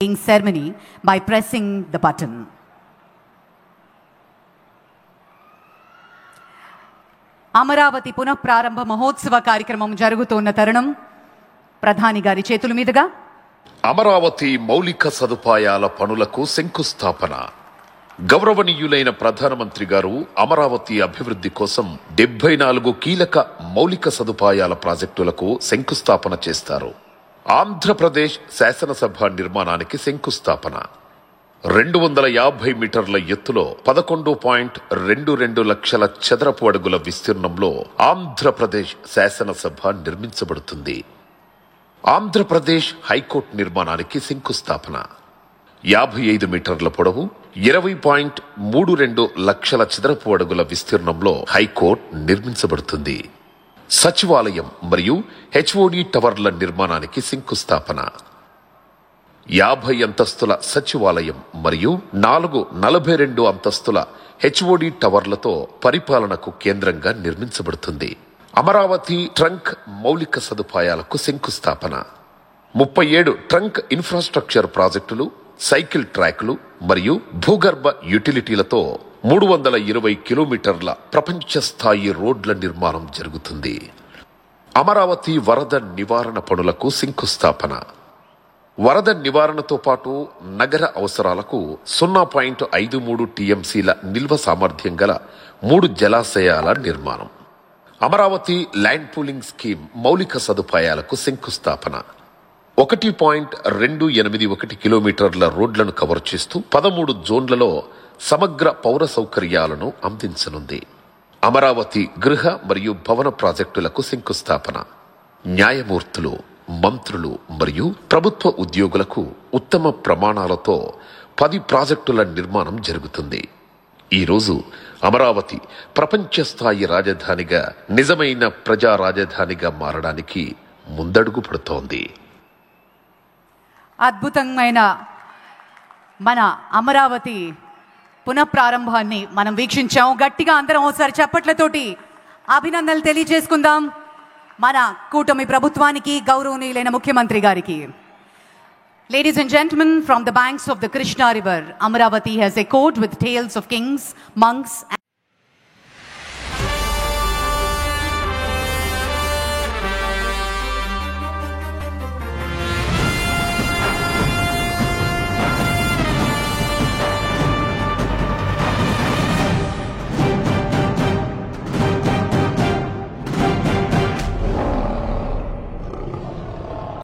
ceremony by pressing the button. Amaravati పునఃప్రారంభ మహోత్సవ కార్యక్రమం జరుగుతున్న తరుణం ప్రధాని గారి చేతుల మీదుగా అమరావతి మౌలిక సదుపాయాల పనులకు శంకుస్థాపన. గౌరవనీయులైన ప్రధానమంత్రి గారు అమరావతి అభివృద్ధి కోసం 74 కీలక మౌలిక సదుపాయాల ప్రాజెక్టులకు శంకుస్థాపన చేస్తారు. ఆంధ్రప్రదేశ్ శాసనసభ నిర్మాణానికి శంకుస్థాపన. 250 మీటర్ల ఎత్తులో 11.22 లక్షల చదరపు అడుగుల విస్తీర్ణంలో ఆంధ్రప్రదేశ్ శాసనసభ నిర్మించబడుతుంది. ఆంధ్రప్రదేశ్ హైకోర్టు నిర్మాణానికి శంకుస్థాపన. 55 మీటర్ల పొడవు 20.32 లక్షల చదరపు అడుగుల విస్తీర్ణంలో హైకోర్టు నిర్మించబడుతుంది. సచివాలయం మరియు హెచ్ఓడి టవర్ల నిర్మాణానికి శంకుస్థాపన. 50 అంతస్తుల సచివాలయం మరియు 42 అంతస్తుల హెచ్ఓడి టవర్లతో పరిపాలనకు కేంద్రంగా నిర్మించబడుతుంది. అమరావతి ట్రంక్ మౌలిక సదుపాయాలకు శంకుస్థాపన. 37 ట్రంక్ ఇన్ఫ్రాస్ట్రక్చర్ ప్రాజెక్టులు, సైకిల్ ట్రాక్లు మరియు భూగర్భ యుటిలిటీలతో 320 కిలోమీటర్ల ప్రపంచ స్థాయి రోడ్ల నిర్మాణం జరుగుతుంది. అమరావతి వరద నివారణ పనులకు శంకుస్థాపన. వరద నివారణతో పాటు నగర అవసరాలకు 0.53 టీఎంసీల నిల్వ సామర్థ్యం గల 3 జలాశయాల నిర్మాణం. అమరావతి ల్యాండ్ పూలింగ్ స్కీమ్ మౌలిక సదుపాయాలకు శంకుస్థాపన. 1.281 కిలోమీటర్ల రోడ్లను కవర్ చేస్తూ 13 జోన్లలో సమగ్ర పౌర సౌకర్యాలను అందించనుంది. అమరావతి గృహ మరియు భవన ప్రాజెక్టులకు శంకుస్థాపన. న్యాయమూర్తులు, మంత్రులు మరియు ప్రభుత్వ ఉద్యోగులకు ఉత్తమ ప్రమాణాలతో 10 ప్రాజెక్టుల నిర్మాణం జరుగుతుంది. ఈరోజు అమరావతి ప్రపంచ స్థాయి రాజధానిగా, నిజమైన ప్రజా రాజధానిగా మారడానికి ముందడుగు పడుతోంది. అద్భుతమైన మన అమరావతి పునఃప్రారంభాన్ని మనం వీక్షించాం. గట్టిగా అందరం ఒకసారి చప్పట్లతోటి అభినందనలు తెలియజేసుకుందాం మన కూటమి ప్రభుత్వానికి, గౌరవనీయులైన ముఖ్యమంత్రి గారికి. Ladies and gentlemen, from the banks of the Krishna river, Amaravati has echoed with tales of kings, monks